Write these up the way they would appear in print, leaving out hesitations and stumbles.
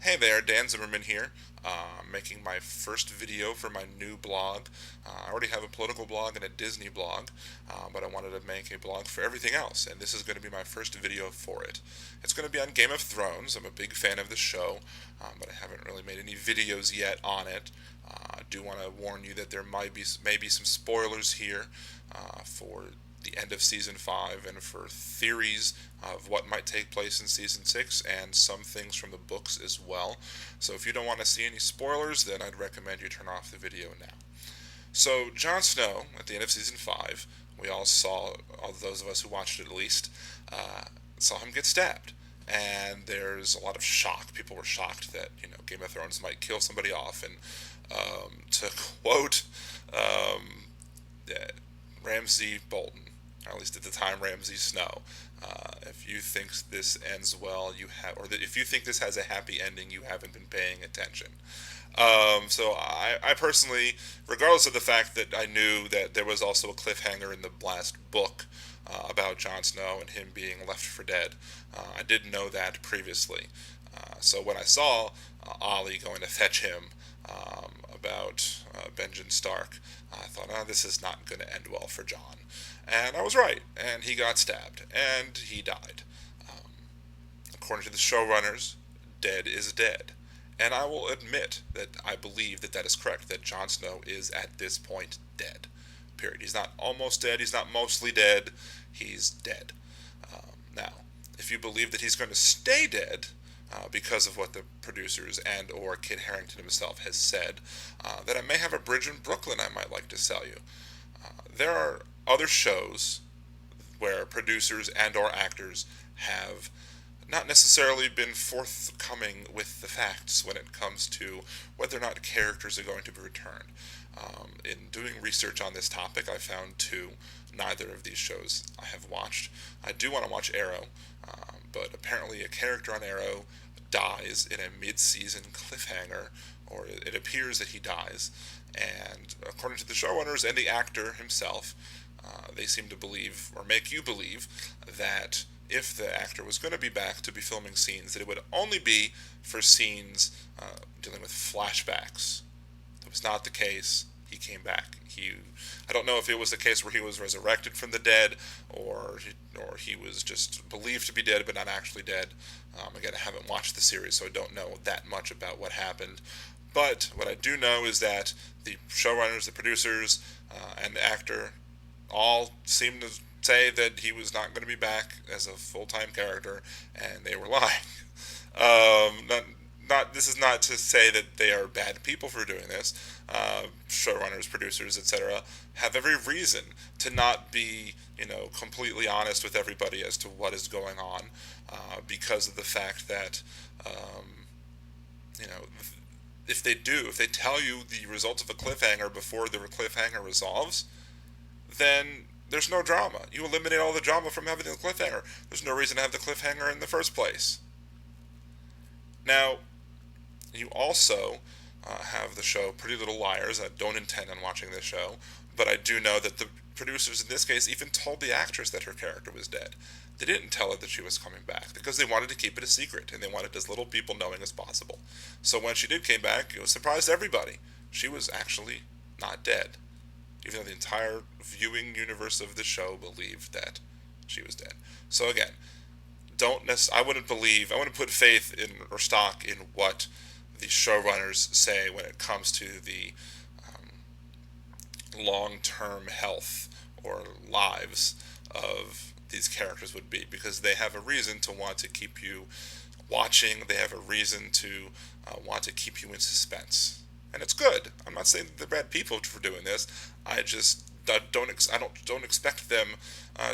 Hey there, Dan Zimmerman here, making my first video for my new blog. I already have a political blog and a Disney blog, but I wanted to make a blog for everything else, and this is going to be my first video for it. It's going to be on Game of Thrones. I'm a big fan of the show, but I haven't really made any videos yet on it. I do want to warn you that there might be maybe some spoilers here for the end of season 5 and for theories of what might take place in season 6 and some things from the books as well. So if you don't want to see any spoilers, then I'd recommend you turn off the video now. So Jon Snow, at the end of season 5, we all saw, all those of us who watched it at least, saw him get stabbed. And there's a lot of shock. People were shocked that, Game of Thrones might kill somebody off. And to quote Ramsay Bolton, or at least at the time Ramsay Snow, if you think this ends well, or that if you think this has a happy ending, you haven't been paying attention. So I personally, regardless of the fact that I knew that there was also a cliffhanger in the last book about Jon Snow and him being left for dead, I didn't know that previously. So when I saw Ollie going to fetch him about Benjen Stark, I thought, this is not going to end well for Jon. And I was right, and he got stabbed, and he died. According to the showrunners, dead is dead. And I will admit that I believe that that is correct, that Jon Snow is at this point dead. Period. He's not almost dead, he's not mostly dead, he's dead. Now, if you believe that he's going to stay dead, because of what the producers and or Kit Harington himself has said, that I may have a bridge in Brooklyn I might like to sell you. There are other shows where producers and or actors have not necessarily been forthcoming with the facts when it comes to whether or not characters are going to be returned. In doing research on this topic, I found two. Neither of these shows I have watched. I do want to watch Arrow, but apparently a character on Arrow dies in a mid-season cliffhanger, or it appears that he dies. And according to the showrunners and the actor himself, they seem to believe, or make you believe, that if the actor was going to be back to be filming scenes, that it would only be for scenes dealing with flashbacks. That was not the case. He came back. I don't know if it was the case where he was resurrected from the dead, or he was just believed to be dead but not actually dead. Again, I haven't watched the series, so I don't know that much about what happened. But what I do know is that the showrunners, the producers, and the actor all seem to say that he was not going to be back as a full-time character, and they were lying. This is not to say that they are bad people for doing this. Showrunners, producers, etc., have every reason to not be, completely honest with everybody as to what is going on, because of the fact that, if they tell you the results of a cliffhanger before the cliffhanger resolves, then there's no drama. You eliminate all the drama from having the cliffhanger. There's no reason to have the cliffhanger in the first place. Now, you also have the show Pretty Little Liars. I don't intend on watching this show, but I do know that the producers in this case even told the actress that her character was dead. They didn't tell her that she was coming back because they wanted to keep it a secret, and they wanted as little people knowing as possible. So when she did came back, it was surprised everybody. She was actually not dead, even though the entire viewing universe of the show believed that she was dead. So again, I wouldn't put faith in or stock in what the showrunners say when it comes to the long-term health or lives of these characters would be, because they have a reason to want to keep you watching. They have a reason to want to keep you in suspense, and it's good. I'm not saying that they're bad people for doing this. I just don't expect them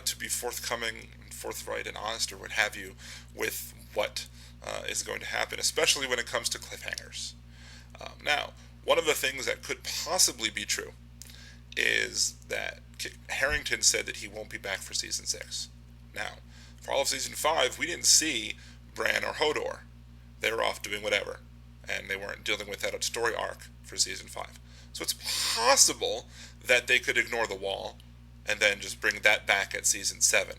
to be forthcoming, and forthright, and honest, or what have you, with what is going to happen, especially when it comes to cliffhangers. Now, one of the things that could possibly be true is that Harrington said that he won't be back for season 6. Now, for all of season 5, we didn't see Bran or Hodor. They were off doing whatever, and they weren't dealing with that story arc for season 5. So it's possible that they could ignore the wall and then just bring that back at season 7.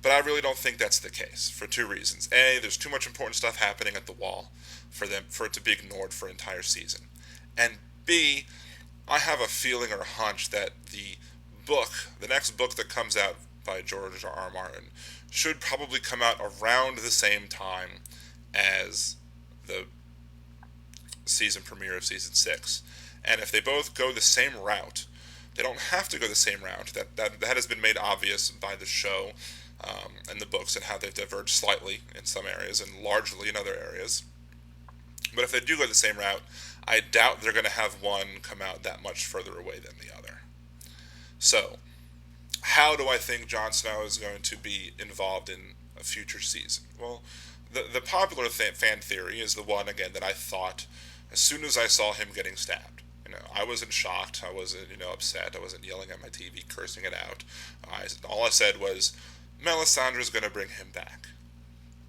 But I really don't think that's the case for two reasons. A, there's too much important stuff happening at the wall for it to be ignored for an entire season. And B, I have a feeling or a hunch that the next book that comes out by George R. R. Martin, should probably come out around the same time as the season premiere of season 6. And if they both go the same route, they don't have to go the same route. That has been made obvious by the show and the books and how they've diverged slightly in some areas and largely in other areas. But if they do go the same route, I doubt they're going to have one come out that much further away than the other. So, how do I think Jon Snow is going to be involved in a future season? Well, the popular fan theory is the one, again, that I thought as soon as I saw him getting stabbed. I wasn't shocked. I wasn't, upset. I wasn't yelling at my TV, cursing it out. All I said was, Melisandre's going to bring him back.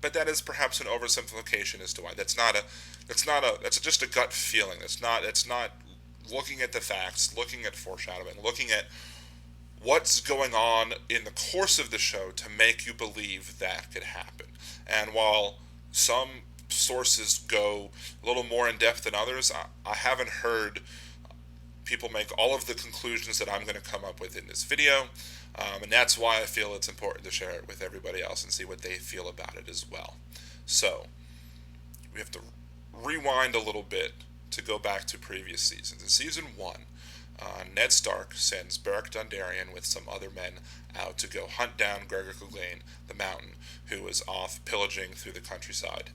But that is perhaps an oversimplification as to why. That's just a gut feeling. It's not looking at the facts, looking at foreshadowing, looking at what's going on in the course of the show to make you believe that could happen. And while some sources go a little more in depth than others, I haven't heard people make all of the conclusions that I'm going to come up with in this video, and that's why I feel it's important to share it with everybody else and see what they feel about it as well. So, we have to rewind a little bit to go back to previous seasons. In season 1, Ned Stark sends Beric Dondarrion with some other men out to go hunt down Gregor Clegane, the Mountain, who was off pillaging through the countryside.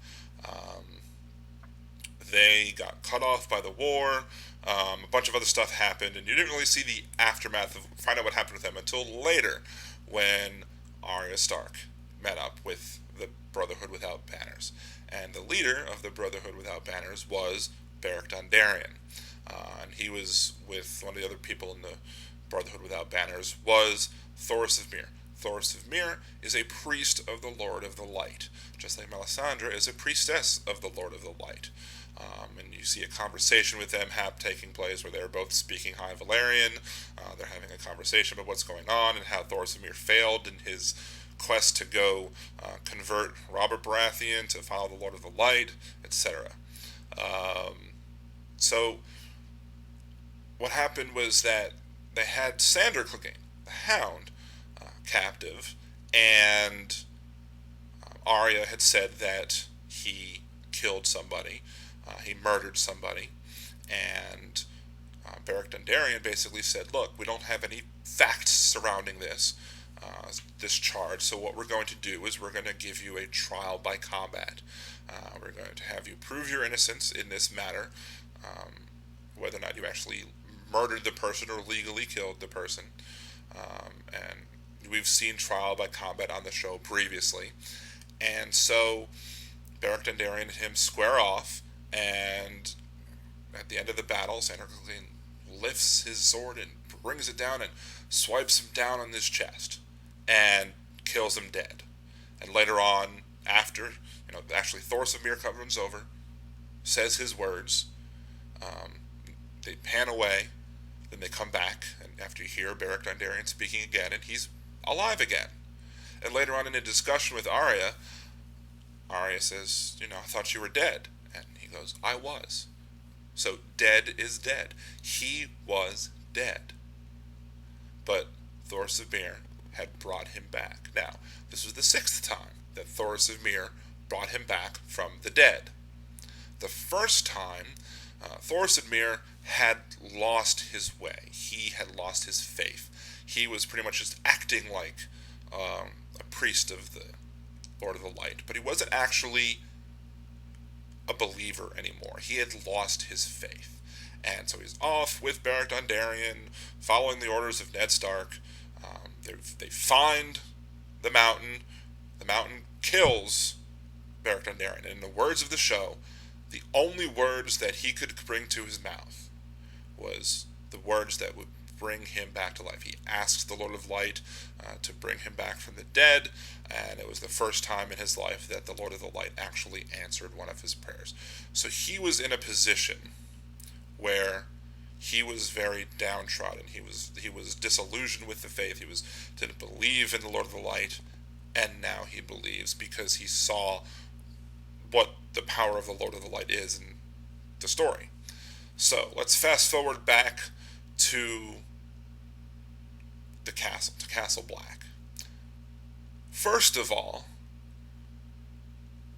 They got cut off by the war. A bunch of other stuff happened, and you didn't really see the aftermath of find out what happened with them until later, when Arya Stark met up with the Brotherhood Without Banners, and the leader of the Brotherhood Without Banners was Beric Dondarrion, and he was with one of the other people in the Brotherhood Without Banners was Thoros of Myr. Thoros of Myr is a priest of the Lord of the Light, just like Melisandre is a priestess of the Lord of the Light. And you see a conversation with them taking place where they're both speaking High Valyrian. They're having a conversation about what's going on and how Thoros of Myr failed in his quest to go convert Robert Baratheon to follow the Lord of the Light, etc. So what happened was that they had Sandor Clegane, the Hound, captive, and Arya had said that he killed somebody. He murdered somebody, and Beric Dondarrion basically said, look, we don't have any facts surrounding this charge, so what we're going to do is we're going to give you a trial by combat. We're going to have you prove your innocence in this matter, whether or not you actually murdered the person or legally killed the person. And we've seen trial by combat on the show previously. And so Beric Dondarrion and him square off, and at the end of the battle, Sandor Clegane lifts his sword and brings it down and swipes him down on his chest and kills him dead. And later on, after, actually Thoros of Myr comes over, says his words, they pan away, then they come back, and after you hear Beric Dondarrion speaking again, and he's alive again. And later on in a discussion with Arya says, I thought you were dead. And he goes, I was. So dead is dead. He was dead. But Thoros of Myr had brought him back. Now, this was the 6th time that Thoros of Myr brought him back from the dead. The first time, Thoros of Myr had lost his way. He had lost his faith. He was pretty much just acting like a priest of the Lord of the Light, but he wasn't actually a believer anymore. He had lost his faith. And so he's off with Beric Dondarrion, following the orders of Ned Stark. They find the Mountain. The Mountain kills Beric Dondarrion. And in the words of the show, the only words that he could bring to his mouth was the words that would bring him back to life. He asks the Lord of Light to bring him back from the dead, and it was the first time in his life that the Lord of the Light actually answered one of his prayers. So he was in a position where he was very downtrodden. He was disillusioned with the faith. Didn't believe in the Lord of the Light, and now he believes because he saw what the power of the Lord of the Light is in the story. So let's fast forward back to the castle, to Castle Black. First of all,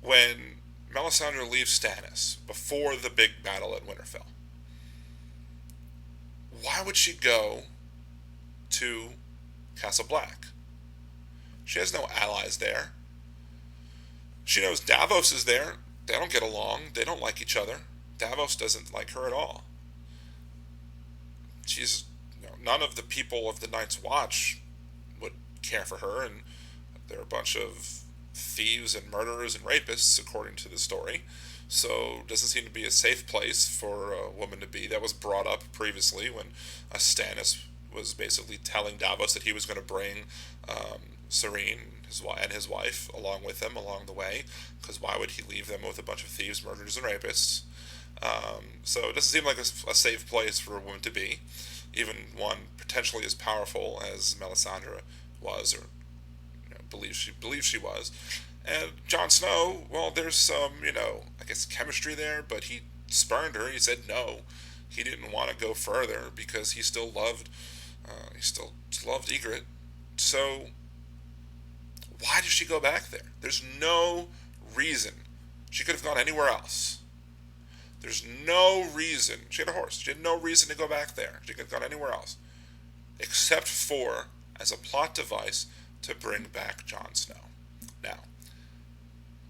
when Melisandre leaves Stannis before the big battle at Winterfell, why would she go to Castle Black? She has no allies there. She knows Davos is there. They don't get along. They don't like each other. Davos doesn't like her at all. She's none of the people of the Night's Watch would care for her, and they're a bunch of thieves and murderers and rapists, according to the story. So it doesn't seem to be a safe place for a woman to be. That was brought up previously when Stannis was basically telling Davos that he was going to bring Serene and his wife along with him along the way, because why would he leave them with a bunch of thieves, murderers, and rapists? So it doesn't seem like a safe place for a woman to be, even one potentially as powerful as Melisandre was, or believes she was. And Jon Snow, well, there's some, I guess chemistry there, but he spurned her. He said no. He didn't want to go further because he still loved Ygritte. So why did she go back there? There's no reason. She could have gone anywhere else. There's no reason. She had a horse. She had no reason to go back there. She could have gone anywhere else. Except for, as a plot device, to bring back Jon Snow. Now,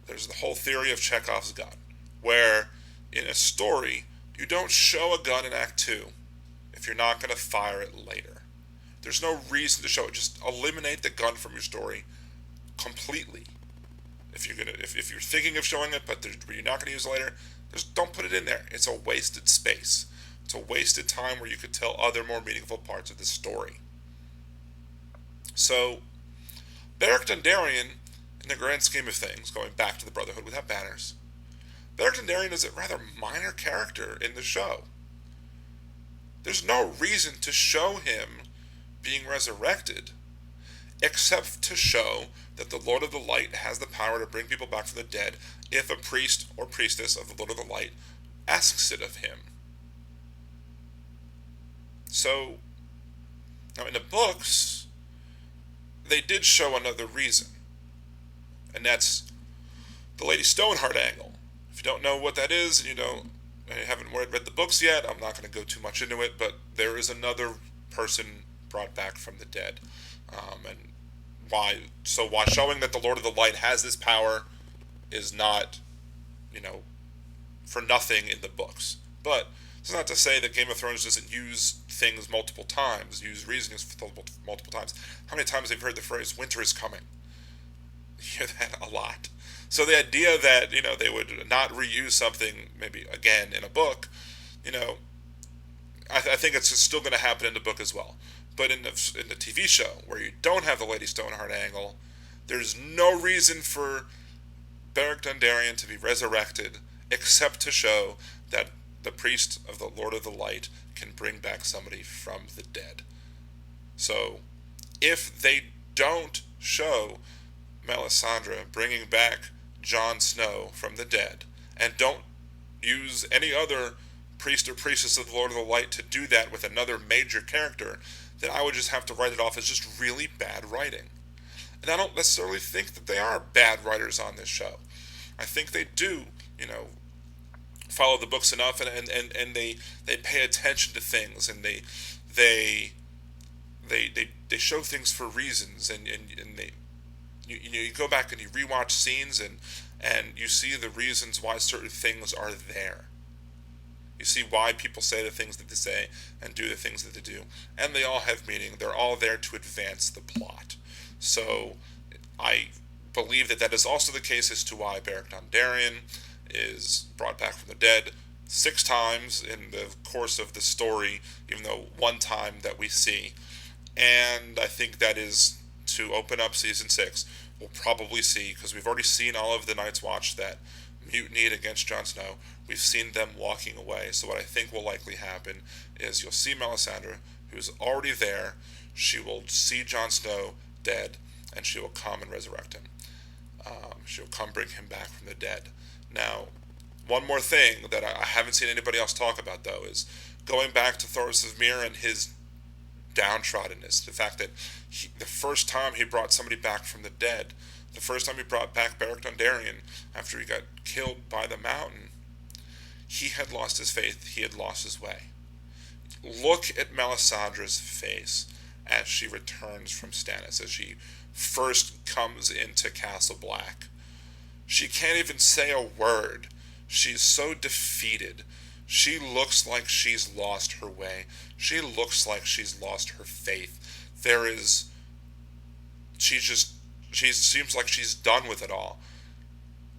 there's the whole theory of Chekhov's gun, where in a story, you don't show a gun in Act 2 if you're not going to fire it later. There's no reason to show it. Just eliminate the gun from your story completely. If you're thinking of showing it, but you're not going to use it later, just don't put it in there. It's a wasted space. It's a wasted time where you could tell other more meaningful parts of the story. So, Beric Dondarrion, in the grand scheme of things, going back to the Brotherhood without banners, Beric Dondarrion is a rather minor character in the show. There's no reason to show him being resurrected, except to show that the Lord of the Light has the power to bring people back from the dead if a priest or priestess of the Lord of the Light asks it of him. So, now in the books, they did show another reason, and that's the Lady Stoneheart angle. If you don't know what that is, and you haven't read the books yet, I'm not going to go too much into it, but there is another person brought back from the dead. And why showing that the Lord of the Light has this power is not, for nothing in the books. But it's not to say that Game of Thrones doesn't use things multiple times, use reasonings multiple times. How many times have you heard the phrase, winter is coming? You hear that a lot. So the idea that, they would not reuse something, maybe again in a book, I think it's still going to happen in the book as well. But in the TV show, where you don't have the Lady Stoneheart angle, there's no reason for Beric Dondarrion to be resurrected except to show that the priest of the Lord of the Light can bring back somebody from the dead. So, if they don't show Melisandre bringing back Jon Snow from the dead, and don't use any other priest or priestess of the Lord of the Light to do that with another major character, then I would just have to write it off as just really bad writing. And I don't necessarily think that they are bad writers on this show. I think they do, follow the books enough, and they pay attention to things, and they show things for reasons, and they you go back and you rewatch scenes, and you see the reasons why certain things are there. You see why people say the things that they say and do the things that they do. And they all have meaning. They're all there to advance the plot. So I believe that is also the case as to why Beric Dondarrion is brought back from the dead 6 times in the course of the story, even though one time that we see. And I think that is to open up season 6. We'll probably see, because we've already seen all of the Night's Watch that mutinied against Jon Snow. We've seen them walking away. So what I think will likely happen is you'll see Melisandre, who's already there. She will see Jon Snow dead, and she will come and resurrect him. She'll come bring him back from the dead. Now, one more thing that I haven't seen anybody else talk about, though, is going back to Thoros of Myr and his downtroddenness. The fact that the first time he brought somebody back from the dead, the first time he brought back Beric Dondarrion after he got killed by the mountain, he had lost his faith, he had lost his way. Look at Melisandre's face as she returns from Stannis, as she first comes into Castle Black. She can't even say a word. She's so defeated. She looks like she's lost her way. She looks like she's lost her faith. She seems like she's done with it all.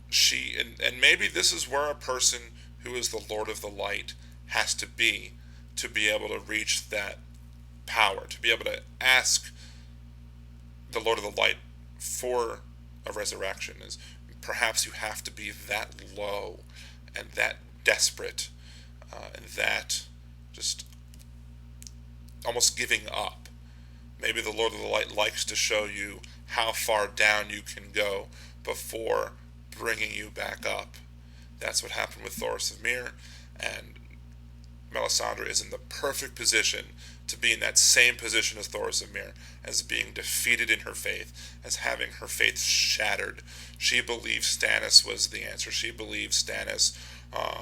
And maybe this is where a person who is the Lord of the Light has to be able to reach that power, to be able to ask the Lord of the Light for a resurrection. Is perhaps you have to be that low and that desperate and that just almost giving up. Maybe the Lord of the Light likes to show you how far down you can go before bringing you back up. That's what happened with Thoros of Myr, and Melisandre is in the perfect position to be in that same position as Thoros of Myr, as being defeated in her faith, as having her faith shattered. She believed Stannis was the answer. She believed Stannis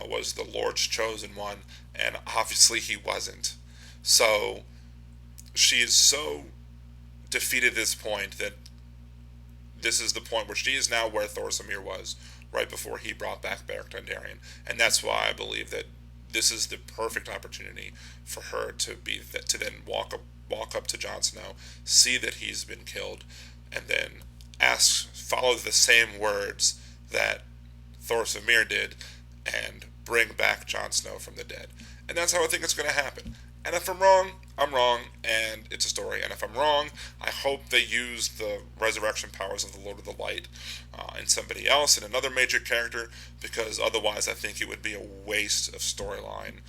was the Lord's chosen one, and obviously he wasn't. So she is so defeated at this point that this is the point where she is now where Thoros of Myr was right before he brought back Beric Dondarrion, and that's why I believe that this is the perfect opportunity for her to then walk up to Jon Snow, see that he's been killed, and then follow the same words that Thoros of Myr did, and bring back Jon Snow from the dead. And that's how I think it's going to happen. And if I'm wrong, I'm wrong, and it's a story. And if I'm wrong, I hope they use the resurrection powers of the Lord of the Light in somebody else, in another major character, because otherwise I think it would be a waste of storyline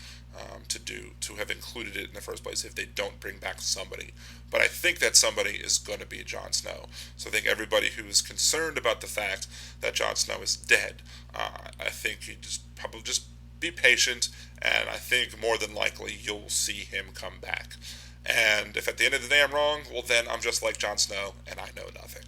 to have included it in the first place if they don't bring back somebody. But I think that somebody is going to be Jon Snow. So I think everybody who is concerned about the fact that Jon Snow is dead, I think you probably just be patient, and I think more than likely you'll see him come back. And if at the end of the day I'm wrong, well then I'm just like Jon Snow, and I know nothing.